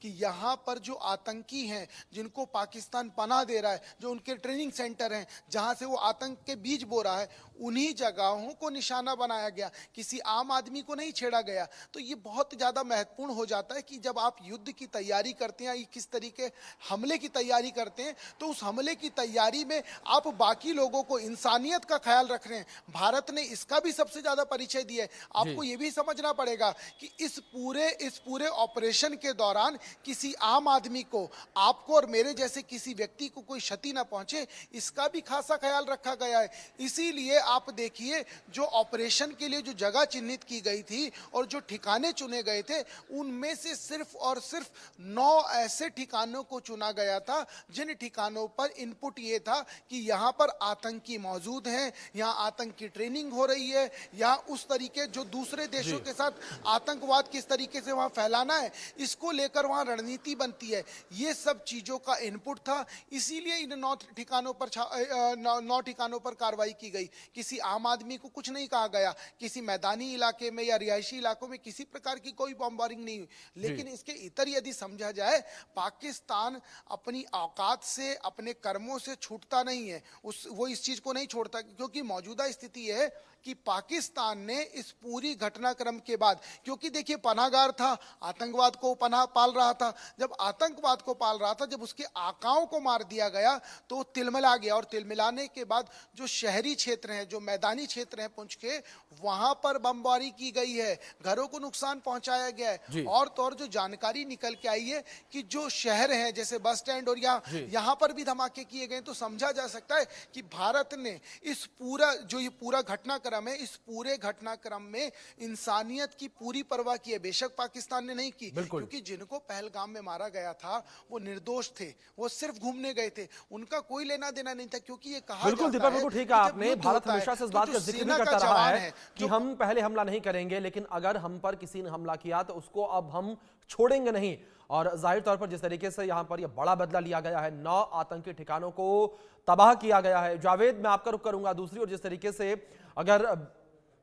कि यहाँ पर जो आतंकी हैं, जिनको पाकिस्तान पनाह दे रहा है, जो उनके ट्रेनिंग सेंटर हैं, जहाँ से वो आतंक के बीज बो रहा है, उन्हीं जगहों को निशाना बनाया गया, किसी आम आदमी को नहीं छेड़ा गया। तो ये बहुत ज़्यादा महत्वपूर्ण हो जाता है कि जब आप युद्ध की तैयारी करते हैं, किस तरीके हमले की तैयारी करते हैं, तो उस हमले की तैयारी में आप बाकी लोगों को, इंसानियत का ख्याल रख रहे हैं। भारत ने इसका भी सबसे ज़्यादा परिचय दिया है। आपको ये भी समझना पड़ेगा कि इस पूरे ऑपरेशन के दौरान किसी आम आदमी को, आपको और मेरे जैसे किसी व्यक्ति को कोई क्षति ना पहुंचे, इसका भी खासा ख्याल रखा गया है। इसीलिए आप देखिए, जो ऑपरेशन के लिए जो जगह चिन्हित की गई थी और जो ठिकाने चुने गए थे, उनमें से सिर्फ और सिर्फ 9 ऐसे ठिकानों को चुना गया था जिन ठिकानों पर इनपुट ये था कि यहाँ पर आतंकी मौजूद हैं, यहाँ आतंक की ट्रेनिंग हो रही है, यहाँ उस तरीके जो दूसरे देशों के साथ आतंकवाद किस तरीके से वहाँ फैलाना है, इसको लेकर वहाँ रणनीति बनती है। ये सब चीज़ों का इनपुट था। इसीलिए इन 9 ठिकानों पर 9 ठिकानों पर कार्रवाई की गई। किसी आम आदमी को कुछ नहीं कहा गया, किसी मैदानी इलाके में या रिहायशी इलाकों में किसी प्रकार की कोई बॉम्बारिंग नहीं हुई। लेकिन इसके इतर यदि समझा जाए, पाकिस्तान अपनी औकात से, अपने कर्मों से छूटता नहीं है। वो इस चीज को नहीं छोड़ता, क्योंकि मौजूदा स्थिति है कि पाकिस्तान ने इस पूरी घटनाक्रम के बाद, क्योंकि देखिए पनाहगार था, आतंकवाद को पनाह पाल रहा था, जब आतंकवाद को पाल रहा था, जब उसके आकाओं को मार दिया गया तो तिलमिला गया। और तिलमिलाने के बाद जो शहरी क्षेत्र हैं, जो मैदानी क्षेत्र हैं पुंछ के, वहां पर बमबारी की गई है, घरों को नुकसान पहुंचाया गया है। और तो और जो जानकारी निकल के आई है कि जो शहर हैं जैसे बस स्टैंड और यहाँ पर भी धमाके किए गए, तो समझा जा सकता है कि भारत ने इस पूरा घटनाक्रम है, इस पूरे घटनाक्रम में इंसानियत की पूरी परवाह की है। बेशक पाकिस्तान ने नहीं की, क्योंकि जिनको पहलगाम में मारा गया था वो निर्दोष थे, वो सिर्फ घूमने गए थे, उनका कोई लेना देना नहीं था। क्योंकि ये कहा बिल्कुल दीपक, बिल्कुल ठीक है आपने। भारत हमेशा से इस बात का जिक्र भी करता रहा है कि हम पहले हमला नहीं करेंगे, लेकिन अगर हम पर किसी ने हमला किया तो उसको अब हम छोड़ेंगे नहीं। और जाहिर तौर पर जिस तरीके से यहां पर यह बड़ा बदला लिया गया है, 9 आतंकी ठिकानों को तबाह किया गया है। जावेद, मैं आपका रुख करूंगा। दूसरी ओर जिस तरीके से अगर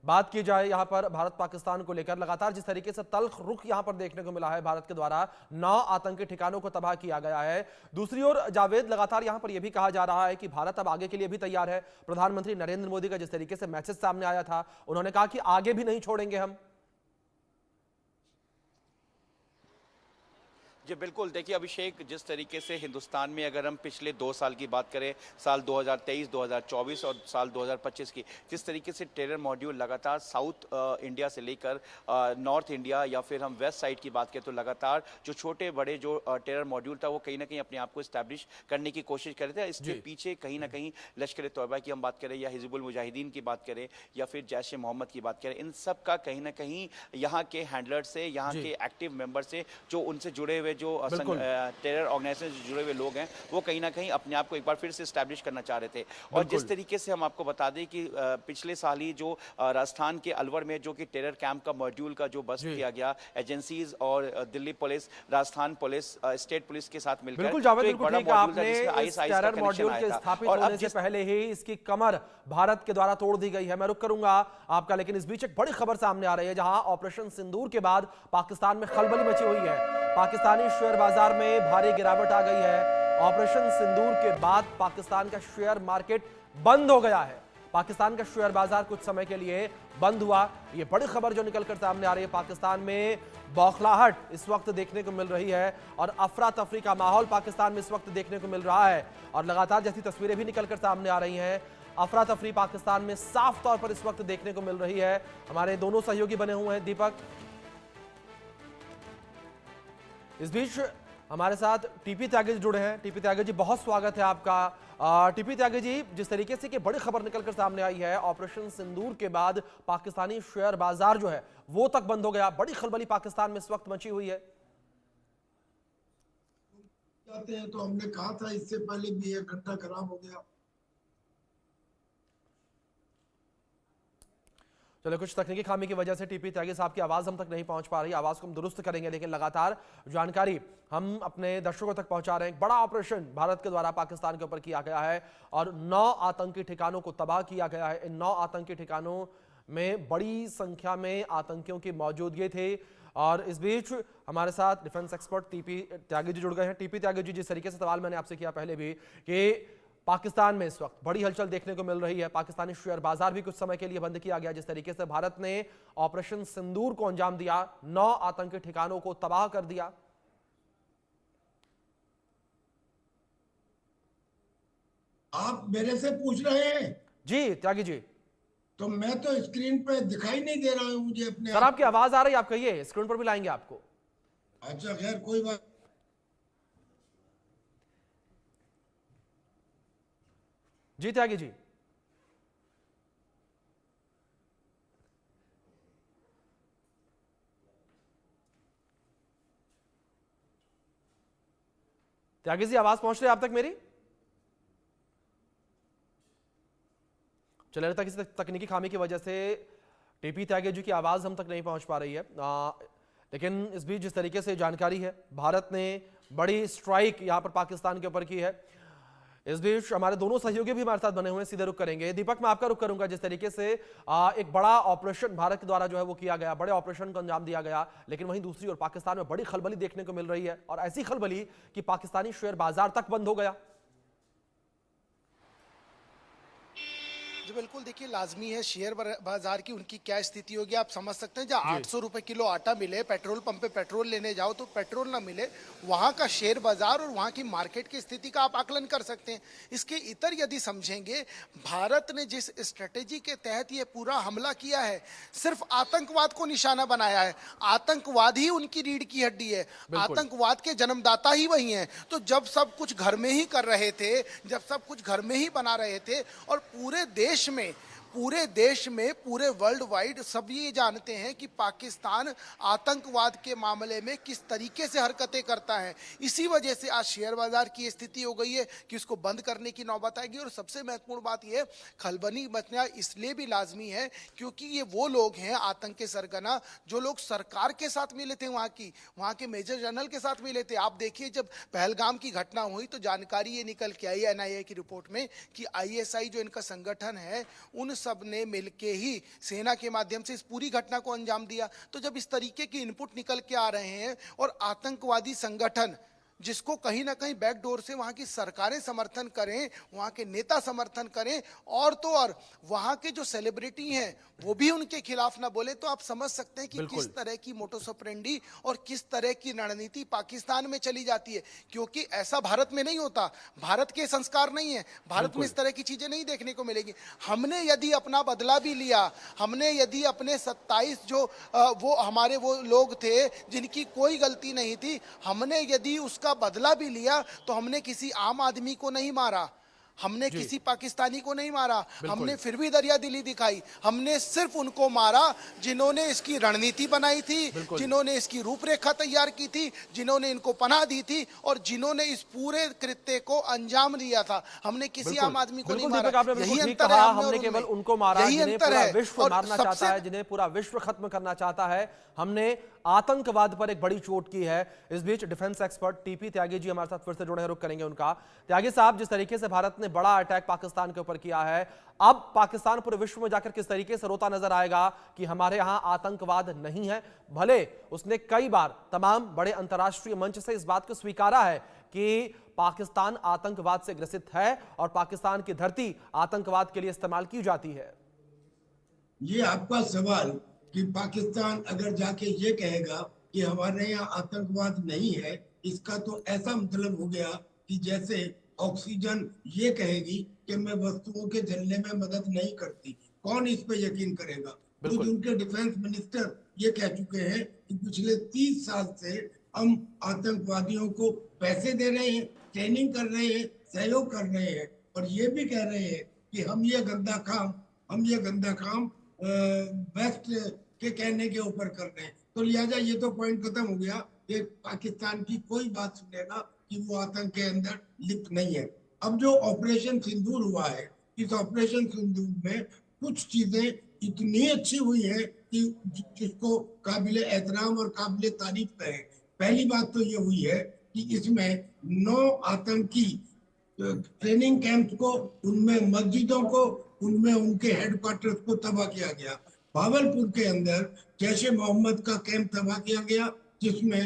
बात की जाए यहां पर भारत पाकिस्तान को लेकर, लगातार जिस तरीके से तल्ख रुख यहां पर देखने को मिला है, भारत के द्वारा 9 आतंकी ठिकानों को तबाह किया गया है। दूसरी ओर जावेद, लगातार यहां पर यह भी कहा जा रहा है कि भारत अब आगे के लिए भी तैयार है। प्रधानमंत्री नरेंद्र मोदी का जिस तरीके से मैसेज सामने आया था, उन्होंने कहा कि आगे भी नहीं छोड़ेंगे हम। जी बिल्कुल, देखिए अभिषेक, जिस तरीके से हिंदुस्तान में अगर हम पिछले 2 साल की बात करें, साल 2023, 2024 और साल 2025 की, जिस तरीके से टेरर मॉड्यूल लगातार साउथ इंडिया से लेकर नॉर्थ इंडिया या फिर हम वेस्ट साइड की बात करें, तो लगातार जो छोटे बड़े जो टेरर मॉड्यूल था, वो कहीं ना कहीं अपने आप को इस्टेब्लिश करने की कोशिश कर रहे थे। इसके पीछे कहीं ना कहीं लश्कर तौबा की हम बात करें या हिजबुल मुजाहिदीन की बात करें या फिर जैश ए मोहम्मद की बात करें, इन सब का कहीं ना कहीं यहाँ के हैंडलर से, यहाँ के एक्टिव मेंबर से, जो उनसे जुड़े हुए जो टेरर ऑर्गेनाइजेशन से जुड़े हुए लोग हैं, वो कहीं ना कहीं अपने आप को एक बार फिर से एस्टैब्लिश करना चाह रहे थे। और जिस तरीके से हम आपको बता दें कि पिछले साल ही जो राजस्थान के अलवर में जो कि टेरर कैंप का मॉड्यूल का जो बस्ट किया गया, एजेंसीज और Delhi police, Rajasthan police, state police के साथ मिलकर, बिल्कुल जावेद, बिल्कुल ठीक है आपने। इस टेरर मॉड्यूल के स्थापित होने से पहले ही इसकी कमर भारत के द्वारा तोड़ दी गई है। मैं रुक करूंगा आपका, लेकिन इस बीच एक बड़ी खबर सामने आ रही है, जहां ऑपरेशन सिंदूर के बाद पाकिस्तान में खलबली मची हुई है। पाकिस्तानी शेयर बाजार में भारी गिरावट आ गई है। ऑपरेशन सिंदूर के बाद पाकिस्तान का शेयर मार्केट बंद हो गया है। पाकिस्तान का शेयर बाजार कुछ समय के लिए बंद हुआ। यह बड़ी खबर जो निकलकर सामने आ रही है, पाकिस्तान में बौखलाहट इस वक्त देखने को मिल रही है और अफरा तफरी का माहौल पाकिस्तान में इस वक्त देखने को मिल रहा है। और लगातार जैसी तस्वीरें भी निकलकर सामने आ रही हैं, अफरा तफरी पाकिस्तान में साफ तौर पर इस वक्त देखने को मिल रही है। हमारे दोनों सहयोगी बने हुए हैं दीपक। इस बीच हमारे साथ टीपी त्यागी जी जुड़े हैं। टीपी त्यागी जी, बहुत स्वागत है आपका। टीपी त्यागी जी, जिस तरीके से कि बड़ी खबर निकलकर सामने आई है, ऑपरेशन सिंदूर के बाद पाकिस्तानी शेयर बाजार जो है वो तक बंद हो गया। बड़ी खलबली पाकिस्तान में इस वक्त मची हुई है। जाते हैं तो हमने कहा था इससे पहले भी एक घंटा खराब हो गया। चलो, कुछ तकनीकी खामी की वजह से टीपी त्यागी साहब की आवाज हम तक नहीं पहुंच पा रही। आवाज को हम दुरुस्त करेंगे, लेकिन लगातार जानकारी हम अपने दर्शकों तक पहुंचा रहे हैं। बड़ा ऑपरेशन भारत के द्वारा पाकिस्तान के ऊपर किया गया है और 9 आतंकी ठिकानों को तबाह किया गया है। इन 9 आतंकी ठिकानों में बड़ी संख्या में आतंकियों की मौजूदगी थी। और इस बीच हमारे साथ defence expert TP Tyagi ji जुड़ गए हैं। टीपी त्यागी जी, जिस तरीके से सवाल मैंने आपसे किया पहले भी कि पाकिस्तान में इस वक्त बड़ी हलचल देखने को मिल रही है, पाकिस्तानी शेयर बाजार भी कुछ समय के लिए बंद किया गया, जिस तरीके से भारत ने ऑपरेशन सिंदूर को अंजाम दिया, 9 आतंकी ठिकानों को तबाह कर दिया। आप मेरे से पूछ रहे हैं? जी त्यागी जी। तो मैं तो स्क्रीन पे दिखाई नहीं दे रहा हूं मुझे अपने सर आपकी आवाज आ रही है, आप कहिए, स्क्रीन पर भी लाएंगे आपको। अच्छा खैर कोई बात। जी त्यागी जी। त्यागी जी आवाज पहुंच रही है आप तक मेरी? चलिए लगता है किसी तकनीकी खामी की वजह से टीपी त्यागी जी की आवाज हम तक नहीं पहुंच पा रही है। लेकिन इस बीच जिस तरीके से जानकारी है, भारत ने बड़ी स्ट्राइक यहां पर पाकिस्तान के ऊपर की है। इस बीच हमारे दोनों सहयोगी भी हमारे साथ बने हुए हैं, सीधे रुक करेंगे। दीपक मैं आपका रुक करूंगा। जिस तरीके से एक बड़ा ऑपरेशन भारत के द्वारा जो है वो किया गया, बड़े ऑपरेशन को अंजाम दिया गया, लेकिन वहीं दूसरी ओर पाकिस्तान में बड़ी खलबली देखने को मिल रही है, और ऐसी खलबली कि पाकिस्तानी शेयर बाजार तक बंद हो गया। जी बिल्कुल, देखिए लाजमी है शेयर बाजार की उनकी क्या स्थिति होगी आप समझ सकते हैं। जहाँ 800 रुपए किलो आटा मिले, पेट्रोल पंप पे पेट्रोल लेने जाओ तो पेट्रोल ना मिले, वहाँ का शेयर बाजार और वहाँ की मार्केट की स्थिति का आप आकलन कर सकते हैं। इसके इतर यदि समझेंगे, भारत ने जिस स्ट्रेटेजी के तहत ये पूरा हमला किया है, सिर्फ आतंकवाद को निशाना बनाया है। आतंकवाद ही उनकी रीढ़ की हड्डी है, आतंकवाद के जन्मदाता ही वही हैं। तो जब सब कुछ घर में ही कर रहे थे, जब सब कुछ घर में ही बना रहे थे, और पूरे देश में पूरे वर्ल्ड वाइड सब ये जानते हैं कि पाकिस्तान आतंकवाद के मामले में किस तरीके से हरकतें करता है, इसी वजह से आज शेयर बाजार की स्थिति हो गई है कि उसको बंद करने की नौबत आएगी। और सबसे महत्वपूर्ण बात यह, खलबली मचना इसलिए भी लाजमी है क्योंकि ये वो लोग हैं आतंक के सरगना जो लोग सरकार के साथ मिले थे, वहाँ के मेजर जनरल के साथ मिले थे। आप देखिए जब पहलगाम की घटना हुई तो जानकारी ये निकल के आई NIA की रिपोर्ट में कि ISI जो इनका संगठन है, उन सब ने मिलके ही सेना के माध्यम से इस पूरी घटना को अंजाम दिया। तो जब इस तरीके की इनपुट निकल के आ रहे हैं और आतंकवादी संगठन जिसको कहीं ना कहीं बैकडोर से वहां की सरकारें समर्थन करें, वहां के नेता समर्थन करें, और तो और वहां के जो सेलिब्रिटी हैं वो भी उनके खिलाफ ना बोले, तो आप समझ सकते हैं कि किस तरह की मोटोस ऑपरेंडी और किस तरह की रणनीति पाकिस्तान में चली जाती है। क्योंकि ऐसा भारत में नहीं होता, भारत के संस्कार नहीं है, भारत में इस तरह की चीजें नहीं देखने को मिलेगी। हमने यदि अपना बदला भी लिया, हमने यदि अपने 27 जो वो हमारे वो लोग थे जिनकी कोई गलती नहीं थी, हमने यदि उसका बदला भी लिया तो हमने किसी आम आदमी को नहीं मारा, हमने किसी पाकिस्तानी को नहीं मारा, हमने फिर भी दरिया दिली दिखाई। हमने सिर्फ उनको मारा जिन्होंने इसकी रणनीति बनाई थी, जिन्होंने इसकी रूपरेखा तैयार की थी, जिन्होंने इनको पनाह दी थी और जिन्होंने इस पूरे कृत्य को अंजाम दिया था। हमने किसी आम आदमी को नहीं मारा। यही अंतर है, हमने केवल उनको मारा जिन्हें पूरा विश्व मारना चाहता है, जिन्हें पूरा विश्व खत्म करना चाहता है। हमने आतंकवाद पर एक बड़ी चोट की है। इस बीच defence expert TP Tyagi ji हमारे साथ फिर से जुड़े हैं, रुक करेंगे उनका। त्यागी साहब, जिस तरीके से भारत ने बड़ा अटैक पाकिस्तान के ऊपर किया है, अब पाकिस्तान पूरे विश्व में जाकर किस तरीके से रोता नजर आएगा कि हमारे यहां आतंकवाद नहीं है। भले उसने कई बार तमाम बड़े अंतर्राष्ट्रीय मंच से इस बात को स्वीकारा है कि पाकिस्तान आतंकवाद से ग्रसित है और पाकिस्तान की धरती आतंकवाद के लिए इस्तेमाल की जाती है। ये आपका सवाल कि पाकिस्तान अगर जाके ये कहेगा कि हमारे यहाँ आतंकवाद नहीं है, इसका तो ऐसा मतलब हो गया कि जैसे ऑक्सीजन ये कहेगी कि मैं वस्तुओं के जलने में मदद नहीं करती। कौन इस पे यकीन करेगा? तो उनके डिफेंस मिनिस्टर ये कह चुके हैं कि पिछले 30 साल से हम आतंकवादियों को पैसे दे रहे हैं, ट्रेनिंग कर रहे हैं, सहयोग कर रहे हैं, और ये भी कह रहे हैं कि हम ये गंदा काम वेस्ट के कहने के ऊपर कर रहे हैं। तो लिहाजा ये तो पॉइंट खत्म हो गया कि पाकिस्तान की कोई बात सुनेगा कि वो आतंक के अंदर लिप्त नहीं है। अब जो ऑपरेशन सिंदूर हुआ है, इस ऑपरेशन सिंदूर में कुछ चीजें इतनी अच्छी हुई है कि जिसको काबिले एहतराम और काबिले तारीफ है। पहली बात तो ये हुई है कि इसमें 9 आतंकी ट्रेनिंग कैंप को, उनमें मस्जिदों को, उनमें उनके हेडक्वार्टर्स को तबाह किया गया। भावलपुर के अंदर जैश ए मोहम्मद का कैंप तबाह किया गया, जिसमें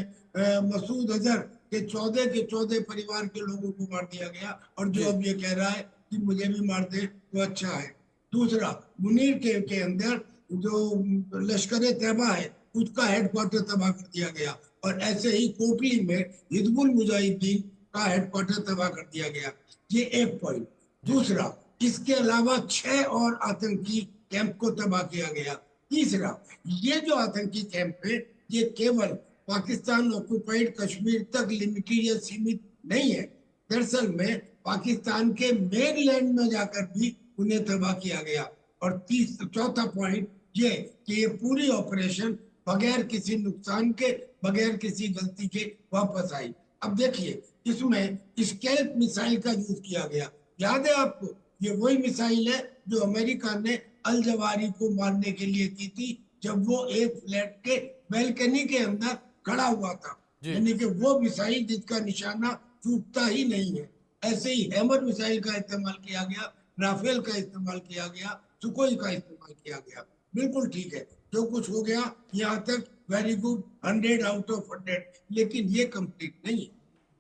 मसूद अजहर के 14 परिवार के लोगों को मार दिया गया, और जो अब ये कह रहा है कि मुझे भी मार दे तो अच्छा है। दूसरा, मुनीर के अंदर जो लश्कर तैयबा है उसका हेडक्वार्टर तबाह कर दिया गया, और ऐसे ही कोटली में हिजबुल मुजाहिदीन का हेडक्वार्टर तबाह कर दिया गया। ये एक पॉइंट। दूसरा, इसके अलावा 6 और आतंकी कैंप को तबाह किया गया। तीसरा, ये जो आतंकी कैंप है ये केवल पाकिस्तान ऑक्युपाइड कश्मीर तक लिमिटेड या सीमित नहीं है, दरअसल में पाकिस्तान के मेनलैंड में जाकर भी उन्हें तबाह किया गया। और चौथा पॉइंट ये कि ये पूरी ऑपरेशन बगैर किसी नुकसान के, बगैर किसी गलती के वापस आई। अब देखिए, इसमें स्कैल्प मिसाइल का यूज किया गया। याद है आपको, ये वही मिसाइल है जो अमेरिका ने अल जवारी को मारने के लिए की थी, जब वो एक फ्लैट के बैल्कनी के अंदर खड़ा हुआ था। यानी कि वो मिसाइल जिसका निशाना चूकता ही नहीं है। ऐसे ही हैमर मिसाइल का इस्तेमाल किया गया, राफेल का इस्तेमाल किया गया, सुकोई का इस्तेमाल किया गया। बिल्कुल ठीक है, जो कुछ हो गया यहाँ तक वेरी गुड, 100 आउट ऑफ 100। लेकिन ये कंप्लीट नहीं है।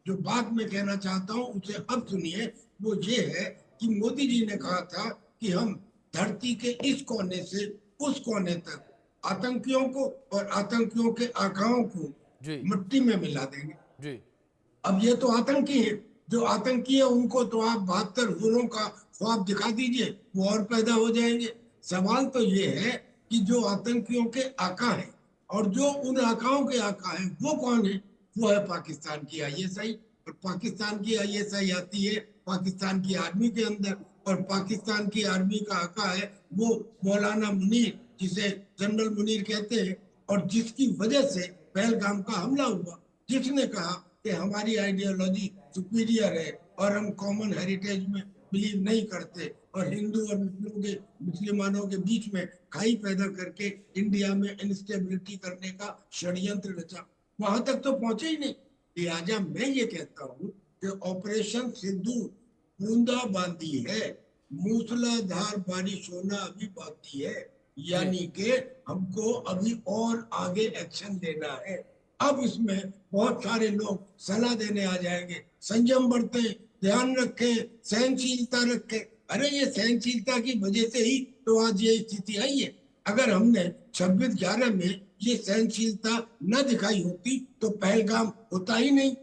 जो बात मैं कहना चाहता हूँ उसे अब सुनिए, वो ये है कि मोदी जी ने कहा था कि हम धरती के इस कोने से उस कोने तक आतंकियों को और आतंकियों के आकाओं को मिट्टी में मिला देंगे। अब ये तो आतंकी है, जो आतंकी है उनको तो आप 72 गोलों का ख्वाब दिखा दीजिए, वो और पैदा हो जाएंगे। सवाल तो ये है कि जो आतंकियों के आका है और जो उन आकाओं के आका है वो कौन है? वो है पाकिस्तान की आईएसआई। और पाकिस्तान की आईएसआई आती है पाकिस्तान की आर्मी के अंदर, और पाकिस्तान की आर्मी का आका है वो मौलाना मुनीर, जिसे जनरल मुनीर कहते हैं, और जिसकी वजह से पहलगाम का हमला हुआ, जिसने कहा कि हमारी आइडियोलॉजी सुपीरियर है और हम कॉमन हेरिटेज में बिलीव नहीं करते, और हिंदू और मुसलमानों के बीच में खाई पैदा करके इंडिया में इंस्टेबिलिटी करने का षड्यंत्र रचा। वहां तक तो पहुंचे ही नहीं। लिहाजा मैं ये कहता हूँ कि ऑपरेशन सिंदूर बूंदा बांदी है, मूसलाधार बारिश होना अभी बाकी है। यानी कि हमको अभी और आगे एक्शन लेना है। अब इसमें बहुत सारे लोग सलाह देने आ जाएंगे, संयम बरतें, ध्यान रखें, सहनशीलता रखें। अरे ये सहनशीलता की वजह से ही तो आज ये स्थिति आई है। अगर हमने 26/11 में ये सहनशीलता न दिखाई होती तो पहलगाम होता ही नहीं,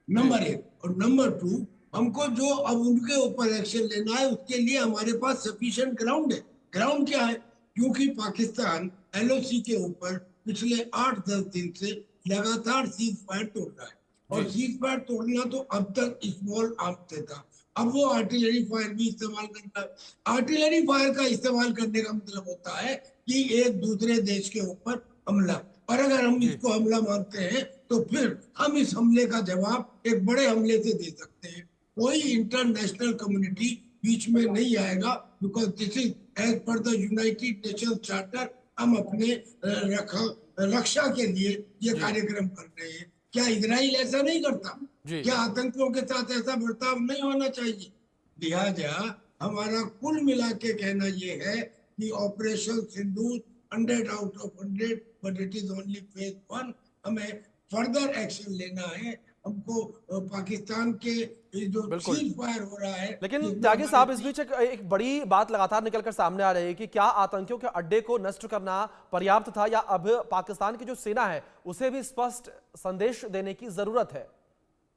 नंबर 1। और नंबर 2, हमको जो अब उनके ऊपर एक्शन लेना है उसके लिए हमारे पास सफिशिएंट ग्राउंड है। ग्राउंड क्या है? क्योंकि पाकिस्तान एलओसी के ऊपर पिछले 8-10 दिन से लगातार सीज फायर तोड़ रहा है, और सीज फायर तोड़ना तो अब तक स्मॉल आर्म्स से था, अब वो आर्टिलरी फायर भी इस्तेमाल करता है। आर्टिलरी फायर का इस्तेमाल करने का मतलब होता है कि एक दूसरे देश के ऊपर हमला, और अगर हम इसको हमला मानते हैं तो फिर हम इस हमले का जवाब एक बड़े हमले से दे सकते हैं। कोई इंटरनेशनल कम्युनिटी बीच में नहीं आएगा, because this is as per the United Nations charter. हम अपने रक्षा के लिए ये कार्यक्रम कर रहे हैं। क्या इजराइल ऐसा नहीं करता? क्या आतंकियों के साथ ऐसा बर्ताव नहीं होना चाहिए? लिहाजा हमारा कुल मिला के कहना ये है कि operation Sindoor 100 out of 100, but it is only phase 1। हमें फर्दर एक्शन लेना है। हमको पाकिस्तान के जो सीज फायर हो रहा है, लेकिन त्यागी साहब इस बीच एक बड़ी बात लगातार निकलकर सामने आ रही है कि क्या आतंकियों के अड्डे को नष्ट करना पर्याप्त था, या अब पाकिस्तान की जो सेना है उसे भी स्पष्ट संदेश देने की जरूरत है?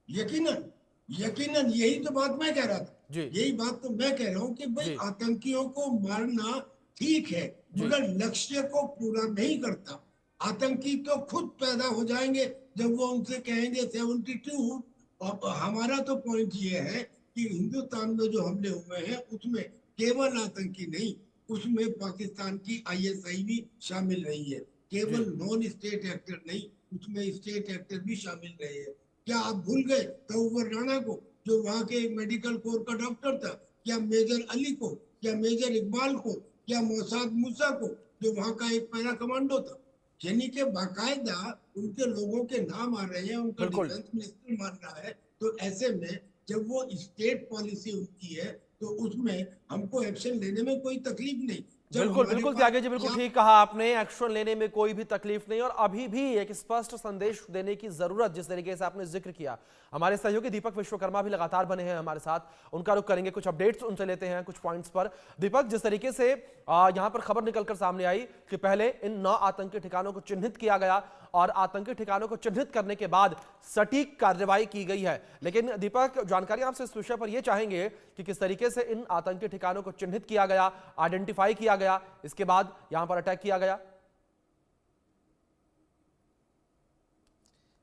यकीनन यही तो बात मैं कह रहा था। यही बात तो मैं कह रहा हूँ कि भाई आतंकियों को मारना ठीक है, मगर लक्ष्य को पूरा नहीं करता। आतंकी तो खुद पैदा हो जाएंगे जब वो उनसे कहेंगे 72। और हमारा तो पॉइंट ये है कि हिंदुस्तान में जो हमले हुए हैं उसमें केवल आतंकी नहीं, उसमें पाकिस्तान की आईएसआई भी शामिल रही है। केवल नॉन स्टेट एक्टर नहीं, उसमें स्टेट एक्टर भी शामिल रहे हैं। क्या आप भूल गए तौवर राणा को, जो वहाँ के मेडिकल कोर का डॉक्टर था? क्या मेजर अली को? क्या मेजर इकबाल को? क्या मोसाद मूसा को, जो वहाँ का एक पैरा कमांडो था? यानी कि बाकायदा उनके लोगों के नाम आ रहे हैं, उनका डिफेंस मिनिस्टर मान रहा है। तो ऐसे में जब वो स्टेट पॉलिसी उनकी है तो उसमें हमको एक्शन लेने में कोई तकलीफ नहीं। जब बिल्कुल हमारे बिल्कुल पास त्यागी जी, बिल्कुल क्या ठीक कहा आपने। एक्शन लेने में कोई भी तकलीफ नहीं, और अभी भी एक स्पष्ट संदेश देने की जरूरत, जिस तरीके से आपने जिक्र किया। हमारे सहयोगी दीपक विश्वकर्मा भी लगातार बने हैं हमारे साथ, उनका रुख करेंगे, कुछ अपडेट्स उनसे लेते हैं कुछ पॉइंट्स पर। दीपक, जिस तरीके से यहां पर खबर निकलकर सामने आई कि पहले इन 9 आतंकी ठिकानों को चिन्हित किया गया और आतंकी ठिकानों को चिन्हित करने के बाद सटीक कार्रवाई की गई है, लेकिन दीपक, जानकारी आपसे इस विषय पर यह चाहेंगे कि किस तरीके से इन आतंकी ठिकानों को चिन्हित किया गया, आइडेंटिफाई किया गया, इसके बाद यहां पर अटैक किया गया।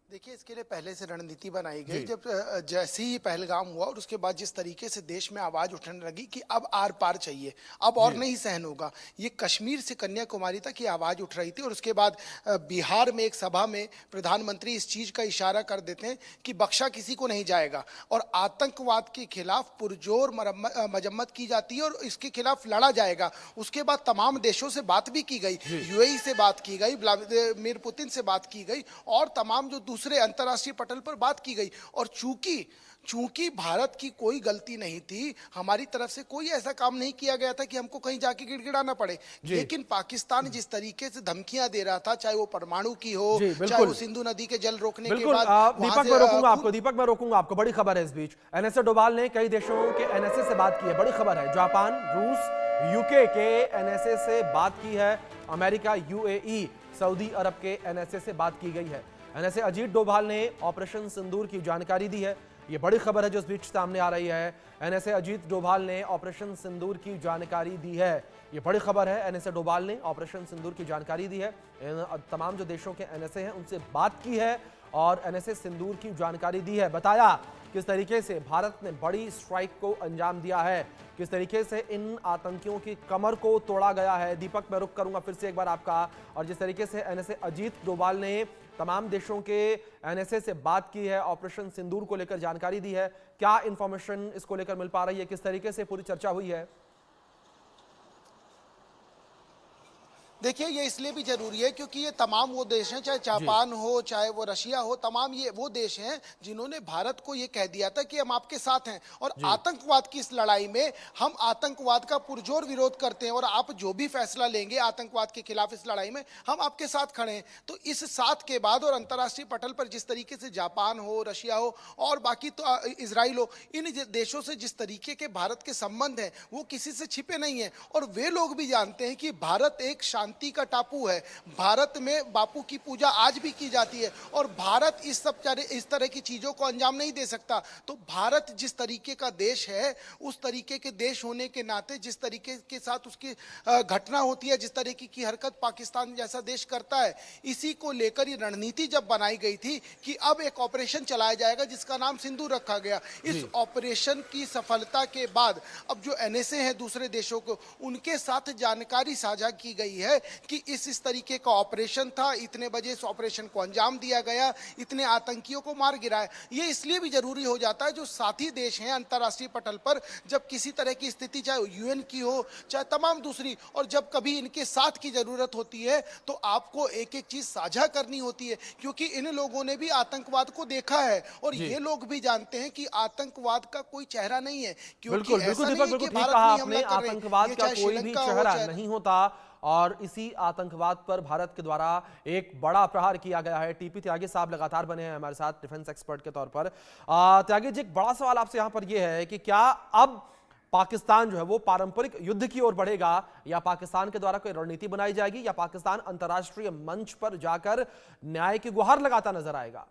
देखिए, इसके लिए पहले से रणनीति बनाई गई। जब जैसे ही पहलगाम हुआ और उसके बाद जिस तरीके से देश में आवाज उठने लगी कि अब आर पार चाहिए, अब और नहीं सहन होगा, ये कश्मीर से कन्याकुमारी तक ये आवाज उठ रही थी। और उसके बाद बिहार में एक सभा में प्रधानमंत्री इस चीज का इशारा कर देते हैं कि बख्शा किसी को नहीं जाएगा और आतंकवाद के खिलाफ पुरजोर मजम्मत की जाती है और इसके खिलाफ लड़ा जाएगा। उसके बाद तमाम देशों से बात भी की गई, यूएई से बात की गई, व्लादिमीर पुतिन से बात की गई और तमाम जो दूसरे अंतर्राष्ट्रीय पटल पर बात की गई। और चूंकि भारत की कोई गलती नहीं थी, हमारी तरफ से कोई ऐसा काम नहीं किया गया था कि हमको कहीं जाके गिड़गिड़ाना पड़े, लेकिन पाकिस्तान जिस तरीके से धमकियां दे रहा था, चाहे वो परमाणु की हो, चाहे वो सिंधु नदी के जल रोकने के बाद। दीपक, मैं रोकूंगा आपको। बड़ी खबर है इस बीच, एनएसए डोभाल ने कई देशों के एनएसए से बात की है। बड़ी खबर है, जापान, रूस, यूके के एनएसए से बात की है, अमेरिका, यूएई, सऊदी अरब के एनएसए से बात की गई है। एनएसए अजीत डोभाल ने ऑपरेशन सिंदूर की जानकारी दी है। ये बड़ी खबर है जो इस बीच सामने आ रही है। एनएसए अजीत डोभाल ने ऑपरेशन सिंदूर की जानकारी दी है। ये बड़ी खबर है, एनएसए डोभाल ने ऑपरेशन सिंदूर की जानकारी दी है। तमाम जो देशों के एनएसए हैं उनसे बात की है और एनएसए सिंदूर की जानकारी दी है। बताया किस तरीके से भारत ने बड़ी स्ट्राइक को अंजाम दिया है, किस तरीके से इन आतंकियों की कमर को तोड़ा गया है। दीपक, मैं रुक करूंगा फिर से एक बार आपका। और जिस तरीके से एनएसए अजीत डोभाल ने तमाम देशों के एनएसए से बात की है, ऑपरेशन सिंदूर को लेकर जानकारी दी है, क्या इंफॉर्मेशन इसको लेकर मिल पा रही है, किस तरीके से पूरी चर्चा हुई है? देखिए, ये इसलिए भी जरूरी है क्योंकि ये तमाम वो देश हैं, चाहे जापान हो, चाहे वो रशिया हो, तमाम ये वो देश हैं जिन्होंने भारत को ये कह दिया था कि हम आपके साथ हैं और आतंकवाद की इस लड़ाई में हम आतंकवाद का पुरजोर विरोध करते हैं और आप जो भी फैसला लेंगे आतंकवाद के खिलाफ इस लड़ाई में, हम आपके साथ खड़े हैं। तो इस साथ के बाद और अंतर्राष्ट्रीय पटल पर जिस तरीके से जापान हो, रशिया हो और बाकी तो इजराइल हो, इन देशों से जिस तरीके के भारत के संबंध हैं वो किसी से छिपे नहीं है। और वे लोग भी जानते हैं कि भारत एक शांति का टापू है, भारत में बापू की पूजा आज भी की जाती है और भारत इस तरह की चीजों को अंजाम नहीं दे सकता। तो भारत जिस तरीके का देश है, उस तरीके के देश होने के नाते जिस तरीके के साथ उसकी घटना होती है, जिस तरीके की हरकत पाकिस्तान जैसा देश करता है, इसी को लेकर ये रणनीति जब बनाई गई थी कि अब एक ऑपरेशन चलाया जाएगा जिसका नाम सिंदूर रखा गया। इस ऑपरेशन की सफलता के बाद अब जो एनएसए है दूसरे देशों को, उनके साथ जानकारी साझा की गई है कि इस तरीके का ऑपरेशन था, इतने बजे इस ऑपरेशन को अंजाम दिया गया, इतने आतंकियों को मार गिराया। ये इसलिए भी जरूरी हो जाता है जो साथी देश हैं अंतर्राष्ट्रीय पटल पर, जब किसी तरह की स्थिति चाहे यूएन की हो चाहे तमाम दूसरी, और जब कभी इनके साथ की जरूरत होती है तो आपको एक एक चीज साझा करनी होती है, क्योंकि इन लोगों ने भी आतंकवाद को देखा है और ये लोग भी जानते हैं कि आतंकवाद का कोई चेहरा नहीं है। बिल्कुल बिल्कुल दीपक, बिल्कुल ठीक कहा आपने, आतंकवाद का कोई भी चेहरा नहीं होता और इसी आतंकवाद पर भारत के द्वारा एक बड़ा प्रहार किया गया है। टीपी त्यागी साहब लगातार बने हैं हमारे साथ डिफेंस एक्सपर्ट के तौर पर। त्यागी जी, एक बड़ा सवाल आपसे यहां पर यह है कि क्या अब पाकिस्तान जो है वो पारंपरिक युद्ध की ओर बढ़ेगा या पाकिस्तान के द्वारा कोई रणनीति बनाई जाएगी या पाकिस्तान अंतर्राष्ट्रीय मंच पर जाकर न्याय की गुहार लगाता नजर आएगा?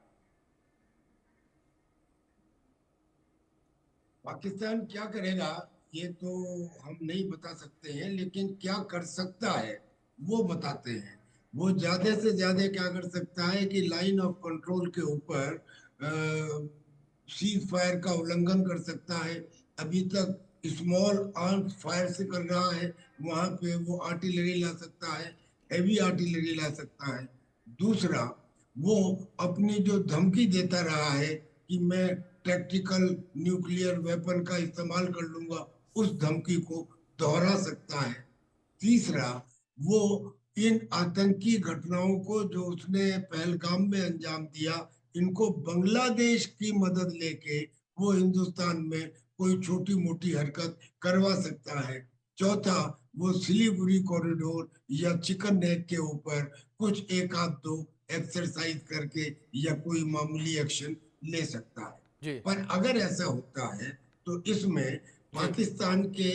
पाकिस्तान क्या करेगा ये तो हम नहीं बता सकते हैं, लेकिन क्या कर सकता है वो बताते हैं। वो ज्यादा से ज्यादा क्या कर सकता है कि लाइन ऑफ कंट्रोल के ऊपर सीज फायर का उल्लंघन कर सकता है। अभी तक स्मॉल आर्म्स फायर से कर रहा है, वहां पे वो आर्टिलरी ला सकता है, हेवी आर्टिलरी ला सकता है। दूसरा, वो अपनी जो धमकी देता रहा है कि मैं टैक्टिकल न्यूक्लियर वेपन का इस्तेमाल कर लूंगा, उस धमकी को दोहरा सकता है। तीसरा, वो इन आतंकी घटनाओं को जो उसने पहलगाम में अंजाम दिया, इनको बांग्लादेश की मदद लेके वो हिंदुस्तान में कोई छोटी मोटी हरकत करवा सकता है। चौथा, वो सिलीगुड़ी कॉरिडोर या चिकन नेक के ऊपर कुछ एक आध दो एक्सरसाइज करके या कोई मामूली एक्शन ले सकता है। जी। पर अगर ऐसा होता है तो इसमें पाकिस्तान के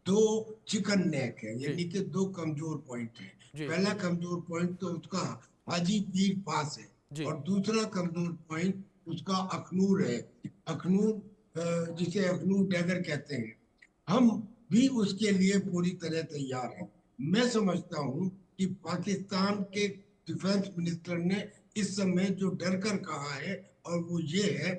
दो चिकन नेक है, यानी कि दो कमजोर पॉइंट है। पहला कमजोर पॉइंट तो उसका हाजी पीर पास है और दूसरा कमजोर पॉइंट उसका अखनूर है। अखनूर जिसे अखनूर डैगर कहते हैं, हम भी उसके लिए पूरी तरह तैयार हैं। मैं समझता हूं कि पाकिस्तान के डिफेंस मिनिस्टर ने इस समय जो डर कर कहा है और वो ये है